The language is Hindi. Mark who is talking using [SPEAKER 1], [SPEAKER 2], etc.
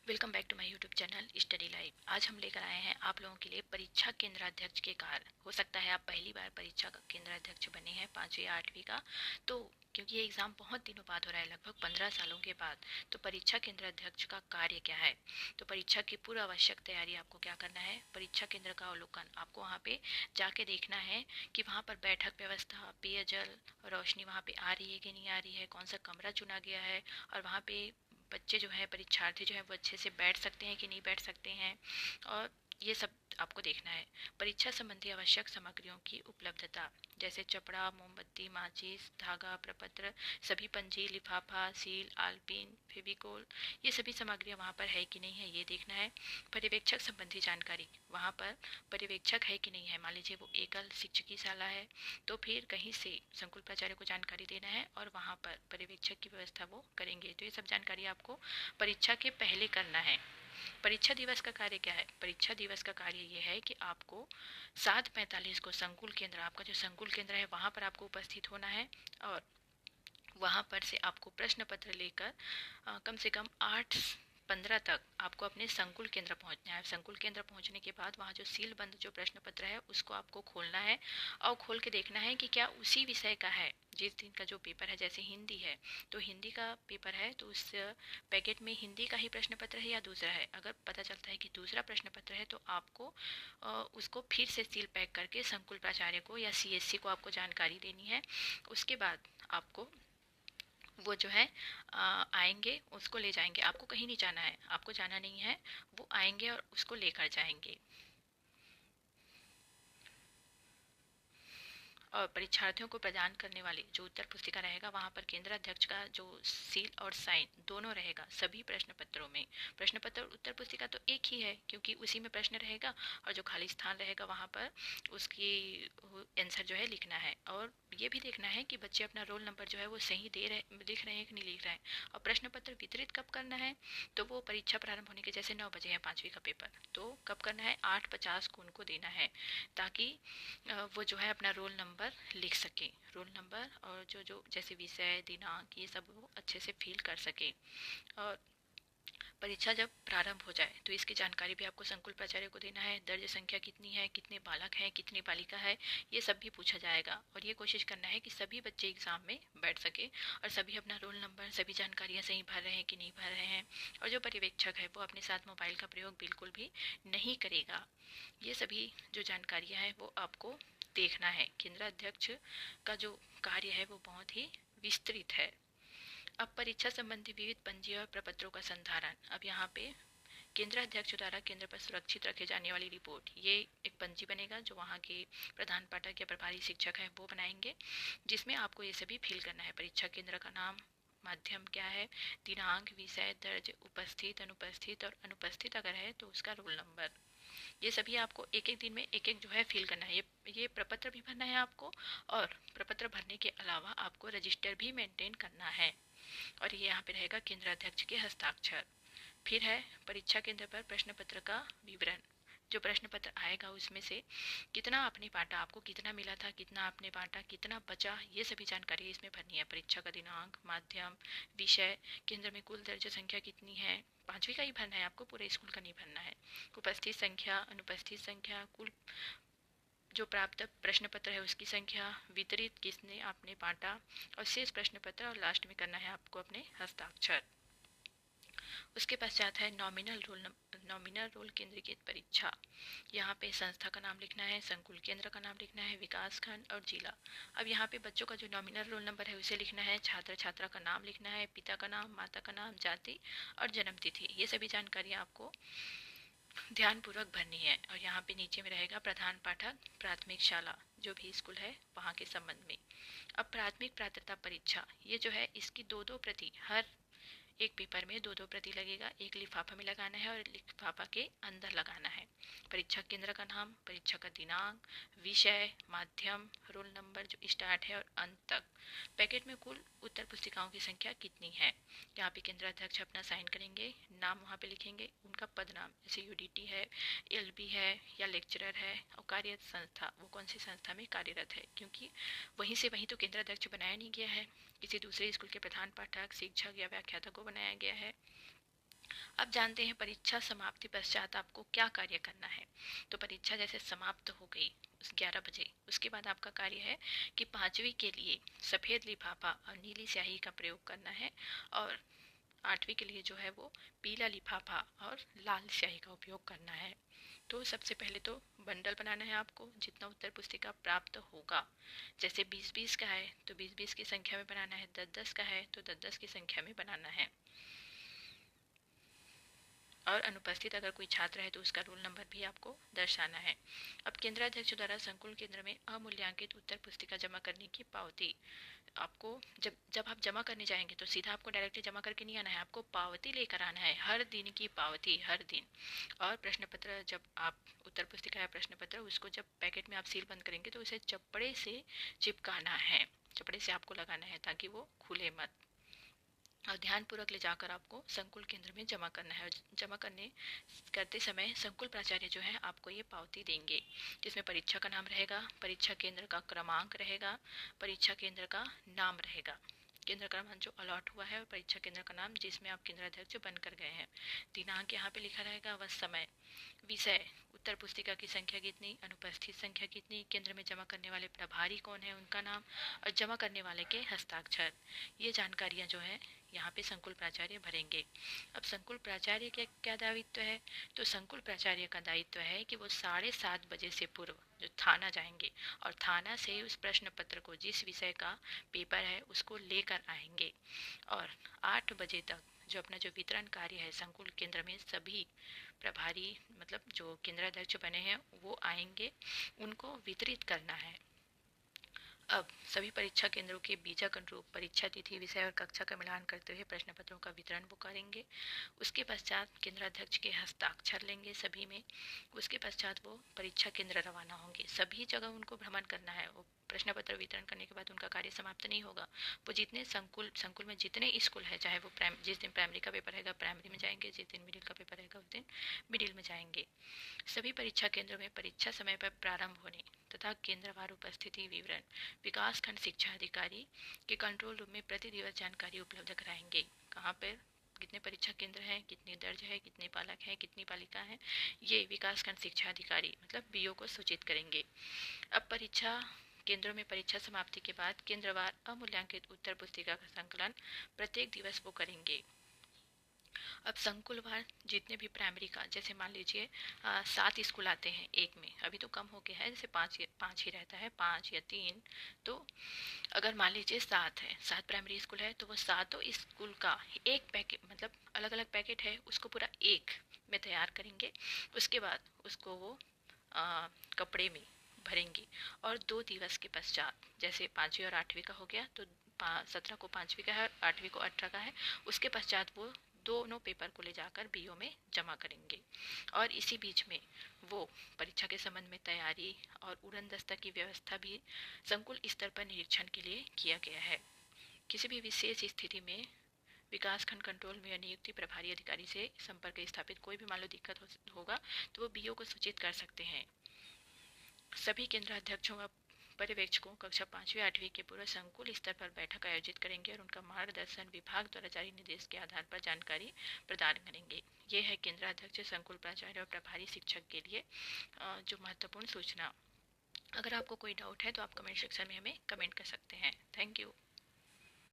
[SPEAKER 1] Welcome back to my YouTube channel study live. आज हम लेकर आए हैं आप लोगों के लिए परीक्षा केंद्राध्यक्ष के कार्य। हो सकता है आप पहली बार परीक्षा का केंद्राध्यक्ष बने हैं 5वीं या 8वीं का, तो क्योंकि ये एग्ज़ाम बहुत दिनों बाद हो रहा है, लगभग 15 सालों के बाद, तो परीक्षा केंद्राध्यक्ष का कार्य क्या है। तो परीक्षा की पूर्व आवश्यक तैयारी आपको क्या करना है, परीक्षा केंद्र का अवलोकन, आपको वहाँ पे जाके देखना है कि वहाँ पर बैठक व्यवस्था, पेयजल, रोशनी वहाँ पे आ रही है कि नहीं आ रही है, कौन सा कमरा चुना गया है, और वहाँ पे बच्चे जो हैं, परीक्षार्थी जो हैं, वो अच्छे से बैठ सकते हैं कि नहीं बैठ सकते हैं, और ये सब आपको देखना है। परीक्षा संबंधी आवश्यक सामग्रियों की उपलब्धता, जैसे चपड़ा, मोमबत्ती, माचिस, धागा, प्रपत्र, सभी पंजी, लिफाफा, सील, आलपिन, फेविकोल, ये सभी सामग्रियाँ वहाँ पर है कि नहीं है, ये देखना है। पर्यवेक्षक संबंधी जानकारी, वहाँ पर पर्यवेक्षक है कि नहीं है। मान लीजिए वो एकल शिक्षकी शाला है, तो फिर कहीं से संकुल प्राचार्य को जानकारी देना है और वहाँ पर पर्यवेक्षक की व्यवस्था वो करेंगे। तो ये सब जानकारी आपको परीक्षा के पहले करना है। परीक्षा दिवस का कार्य क्या है, परीक्षा दिवस का कार्य ये है कि आपको 7:45 को संकुल केंद्र, आपका जो संकुल केंद्र है वहाँ पर आपको उपस्थित होना है, और वहाँ पर से आपको प्रश्न पत्र लेकर कम से कम 8:15 तक आपको अपने संकुल केंद्र पहुंचना है। संकुल केंद्र पहुंचने के बाद वहाँ जो सील बंद जो प्रश्न पत्र है उसको आपको खोलना है, और खोल के देखना है कि क्या उसी विषय का है जिस दिन का जो पेपर है। जैसे हिंदी है तो हिंदी का पेपर है, तो उस पैकेट में हिंदी का ही प्रश्न पत्र है या दूसरा है। अगर पता चलता है कि दूसरा प्रश्न पत्र है तो आपको उसको फिर से सील पैक करके संकुल प्राचार्य को या सीएससी को आपको जानकारी देनी है। उसके बाद आपको वो जो है आएंगे, उसको ले जाएंगे। आपको कहीं नहीं जाना है, आपको जाना नहीं है, वो आएंगे और उसको लेकर जाएंगे। और परीक्षार्थियों को प्रदान करने वाली जो उत्तर पुस्तिका रहेगा, वहाँ पर केंद्राध्यक्ष का जो सील और साइन दोनों रहेगा सभी प्रश्न पत्रों में। प्रश्न पत्र और उत्तर पुस्तिका तो एक ही है, क्योंकि उसी में प्रश्न रहेगा, और जो खाली स्थान रहेगा वहाँ पर उसकी आंसर जो है लिखना है। और ये भी देखना है कि बच्चे अपना रोल नंबर जो है वो सही लिख रहे हैं कि नहीं लिख रहे हैं। और प्रश्न पत्र वितरित कब करना है, तो वो परीक्षा प्रारंभ होने के जैसे 9 बजे है 5वीं का पेपर, तो कब करना है, 8:50 को उनको देना है, ताकि वो जो है अपना रोल नंबर लिख सके। रोल नंबर और जो जो जैसे विषय, दिनांक, ये सब वो अच्छे से फिल कर सके। और परीक्षा जब प्रारंभ हो जाए तो इसकी जानकारी भी आपको संकुल प्राचार्य को देना है। दर्ज संख्या कितनी है, कितने बालक हैं, कितनी बालिका है, ये सब भी पूछा जाएगा। और ये कोशिश करना है कि सभी बच्चे एग्जाम में बैठ सके और सभी अपना रोल नंबर, सभी जानकारियाँ सही भर रहे हैं कि नहीं भर रहे हैं। और जो पर्यवेक्षक है वो अपने साथ मोबाइल का प्रयोग बिल्कुल भी नहीं करेगा। ये सभी जो जानकारियाँ हैं वो आपको देखना है। केंद्राध्यक्ष का जो कार्य है वो बहुत ही विस्तृत है। अब परीक्षा संबंधी विविध पंजी और प्रपत्रों का संधारण। अब यहाँ पे केंद्राध्यक्ष द्वारा केंद्र पर सुरक्षित रखे जाने वाली रिपोर्ट, ये एक पंजी बनेगा जो वहाँ के प्रधान पाठक या प्रभारी शिक्षक हैं वो बनाएंगे, जिसमें आपको ये सभी फिल करना है। परीक्षा केंद्र का नाम, माध्यम क्या है, दिनांक, विषय, दर्ज, उपस्थित, अनुपस्थित, और अनुपस्थित अगर है तो उसका रोल नंबर। ये सभी आपको एक एक दिन में एक एक जो है फिल करना है। ये प्रपत्र भी भरना है आपको, और प्रपत्र भरने के अलावा आपको रजिस्टर भी मेंटेन करना है। और ये यहाँ पे रहेगा केंद्राध्यक्ष के हस्ताक्षर। फिर है परीक्षा केंद्र पर प्रश्न पत्र का विवरण। जो प्रश्न पत्र आएगा उसमें से कितना आपने बांटा, आपको कितना मिला था, कितना आपने बांटा, कितना बचा, ये सभी जानकारी इसमें भरनी है। परीक्षा का दिनांक, माध्यम, विषय, केंद्र में कुल दर्ज संख्या कितनी है, 5वीं का ही भरना है आपको, पूरे स्कूल का नहीं भरना है। उपस्थित संख्या, अनुपस्थित संख्या, कुल जो प्राप्त प्रश्न पत्र है उसकी संख्या, वितरित किसने आपने बांटा, और शेष प्रश्न पत्र, और लास्ट में करना है आपको अपने हस्ताक्षर। उसके पश्चात है नॉमिनल रोल केंद्रीकृत परीक्षा। यहाँ पे संस्था का नाम लिखना है, संकुल केंद्र का नाम लिखना है, विकास खंड और जिला। अब यहाँ पे बच्चों का जो नॉमिनल रोल नंबर है उसे लिखना है, छात्र छात्रा का नाम लिखना है, पिता का नाम, माता का नाम, जाति और जन्म तिथि। ये सभी जानकारी आपको ध्यानपूर्वक भरनी है। और यहाँ पे नीचे में रहेगा प्रधान पाठक, प्राथमिक शाला, जो भी स्कूल है वहाँ के संबंध में। अब प्राथमिक पात्रता परीक्षा, ये जो है इसकी 2-2 प्रति, हर एक पेपर में 2-2 प्रति लगेगा। एक लिफाफा में लगाना है और लिफाफा के अंदर लगाना है। परीक्षा केंद्र का नाम, परीक्षा का दिनांक, विषय, माध्यम, रोल नंबर जो स्टार्ट है और अंत तक। पैकेट में कुल उत्तर पुस्तिकाओं की संख्या कितनी है। यहाँ पे केंद्राध्यक्ष अपना साइन करेंगे, नाम वहाँ पे लिखेंगे, उनका पद नाम, जैसे यूडीटी है, एलबी है या लेक्चरर है, और कार्यरत संस्था, वो कौन सी संस्था में कार्यरत है, क्योंकि वहीं से वहीं तो केंद्राध्यक्ष बनाया नहीं गया है, किसी दूसरे स्कूल के प्रधान पाठक, शिक्षक या व्याख्याता को बनाया गया है। अब जानते हैं परीक्षा समाप्ति पश्चात आपको क्या कार्य करना है। तो परीक्षा जैसे समाप्त हो गई 11 बजे, उसके बाद आपका कार्य है कि 5वीं के लिए सफ़ेद लिफाफा और नीली स्याही का प्रयोग करना है, और 8वीं के लिए जो है वो पीला लिफाफा और लाल स्याही का उपयोग करना है। तो सबसे पहले तो बंडल बनाना है आपको, जितना उत्तर पुस्तिका प्राप्त होगा। जैसे 20-20 का है तो 20-20 की संख्या में बनाना है, 10-10 का है तो 10-10 की संख्या में बनाना है। और अनुपस्थित अगर कोई छात्र है तो उसका रोल नंबर भी आपको दर्शाना है। अब केंद्राध्यक्ष द्वारा संकुल केंद्र में अमूल्यांकित उत्तर पुस्तिका जमा करने की पावती आपको, जब जब आप जमा करने जाएंगे तो सीधा आपको डायरेक्टली जमा करके नहीं आना है, आपको पावती लेकर आना है, हर दिन की पावती, हर दिन। और प्रश्न पत्र, जब आप उत्तर पुस्तिका या प्रश्न पत्र उसको जब पैकेट में आप सील बंद करेंगे तो उसे चप्पड़े से चिपकाना है, चप्पड़े से आपको लगाना है ताकि वो खुले मत। और ध्यानपूर्वक ले जाकर आपको संकुल केंद्र में जमा करना है। जमा करते समय संकुल प्राचार्य जो है आपको ये पावती देंगे, जिसमें परीक्षा का नाम रहेगा, परीक्षा केंद्र का क्रमांक रहेगा, परीक्षा केंद्र का नाम रहेगा, केंद्र क्रमांक जो अलॉट हुआ है, और परीक्षा केंद्र का नाम जिसमें आप केंद्राध्यक्ष बनकर गए हैं। दिनांक यहाँ पे लिखा रहेगा, व समय, विषय, उत्तर पुस्तिका की संख्या कितनी, अनुपस्थित संख्या कितनी, केंद्र में जमा करने वाले प्रभारी कौन है उनका नाम, और जमा करने वाले के हस्ताक्षर। ये जानकारियाँ जो है यहाँ पे संकुल प्राचार्य भरेंगे। अब संकुल प्राचार्य के क्या दायित्व है, तो संकुल प्राचार्य का दायित्व है कि वो 7:30 बजे से पूर्व जो थाना जाएंगे, और थाना से उस प्रश्न पत्र को, जिस विषय का पेपर है उसको लेकर आएंगे, और 8 बजे तक जो अपना जो वितरण कार्य है संकुल केंद्र में, सभी प्रभारी मतलब जो केंद्राध्यक्ष बने हैं वो आएंगे, उनको वितरित करना है। अब सभी परीक्षा केंद्रों के बीजक अनुरूप परीक्षा तिथि, विषय और कक्षा का मिलान करते हुए प्रश्न पत्रों का वितरण वो करेंगे। उसके पश्चात केंद्राध्यक्ष के हस्ताक्षर लेंगे सभी में। उसके पश्चात वो परीक्षा केंद्र रवाना होंगे। सभी जगह उनको भ्रमण करना है। वो प्रश्न पत्र वितरण करने के बाद उनका कार्य समाप्त नहीं होगा। वो जितने संकुल में जितने स्कूल है, चाहे वो जिस दिन प्राइमरी का पेपर रहेगा प्राइमरी में जाएंगे, जिस दिन मिडिल का पेपर रहेगा उस दिन मिडिल में जाएंगे। सभी परीक्षा केंद्रों में परीक्षा समय पर प्रारंभ होने तथा केंद्रवार उपस्थिति विवरण विकास खंड शिक्षा अधिकारी के कंट्रोल रूम में प्रति दिवस जानकारी उपलब्ध कराएंगे। कहाँ पर कितने परीक्षा केंद्र हैं, कितने दर्ज है, कितने पालक हैं, कितनी पालिका हैं, ये विकास खंड शिक्षा अधिकारी मतलब बीओ को सूचित करेंगे। अब परीक्षा केंद्रों में परीक्षा समाप्ति के बाद केंद्रवार अमूल्यांकित उत्तर पुस्तिका का संकलन प्रत्येक दिवस वो करेंगे। अब संकुलवार जितने भी प्राइमरी का, जैसे मान लीजिए 7 स्कूल आते हैं एक में, अभी तो कम हो गया है, जैसे पाँच ही रहता है, 5 या 3, तो अगर मान लीजिए 7 है, 7 प्राइमरी स्कूल है, तो वो सातों स्कूल का एक पैकेट, मतलब अलग अलग पैकेट है, उसको पूरा एक में तैयार करेंगे। उसके बाद उसको वो कपड़े में भरेंगे, और 2 दिवस के पश्चात, जैसे 5वीं और 8वीं का हो गया तो 17 को 5वीं का है, 8वीं को 18 का है, उसके पश्चात वो दोनों पेपर को ले जाकर बीओ में जमा करेंगे। और इसी बीच में वो परीक्षा के संबंध में तैयारी और उड़न दस्ता की व्यवस्था भी संकुल स्तर पर निरीक्षण के लिए किया गया है। किसी भी विशेष स्थिति में विकासखंड कंट्रोल में नियुक्ति प्रभारी अधिकारी से संपर्क स्थापित, कोई भी मान लो दिक्कत होगा तो वो बीओ को सूचित कर सकते हैं। सभी केंद्राध्यक्षों व पर्यवेक्षकों कक्षा 5वीं 8वीं के पूर्व संकुल स्तर पर बैठक आयोजित करेंगे और उनका मार्गदर्शन विभाग द्वारा जारी निर्देश के आधार पर जानकारी प्रदान करेंगे। ये है केंद्राध्यक्ष, संकुल प्राचार्य और प्रभारी शिक्षक के लिए जो महत्वपूर्ण सूचना। अगर आपको कोई डाउट है तो आप कमेंट सेक्शन में हमें कमेंट कर सकते हैं। Thank you.